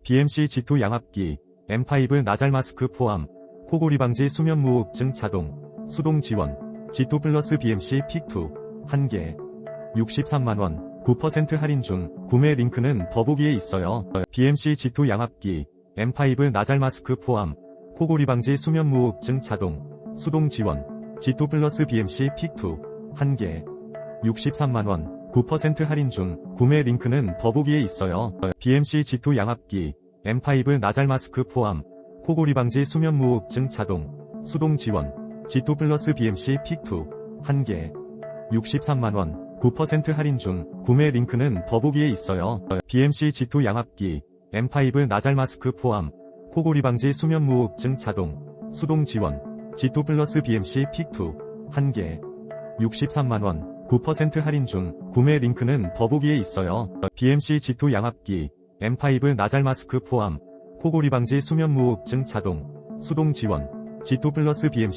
BMC G2 양압기, M5 나잘 마스크 포함, 코골이 방지 수면 무호흡증 자동, 수동 지원, G2 플러스 BMC 픽2, 1개, 63만원, 9% 할인 중, 구매 링크는 더보기에 있어요. BMC G2 양압기, M5 나잘 마스크 포함, 코골이 방지 수면 무호흡증 자동, 수동 지원, G2 플러스 BMC 픽2, 1개, 63만원, 9% 할인 중, 구매 링크는 더보기에 있어요. BMC G2 양압기, M5 나잘 마스크 포함, 코골이 방지 수면 무호흡증 자동, 수동 지원, G2 플러스 BMC 픽2, 1개, 63만원, 9% 할인 중, 구매 링크는 더보기에 있어요. BMC G2 양압기, M5 나잘 마스크 포함, 코골이 방지 수면 무호흡증 자동, 수동 지원, G2 플러스 BMC 픽2, 1개, 63만원, 9% 할인 중, 구매 링크는 더보기에 있어요. BMC G2 양압기, M5 나잘 마스크 포함, 코골이 방지 수면 무호흡증 자동, 수동 지원, G2 플러스 BMC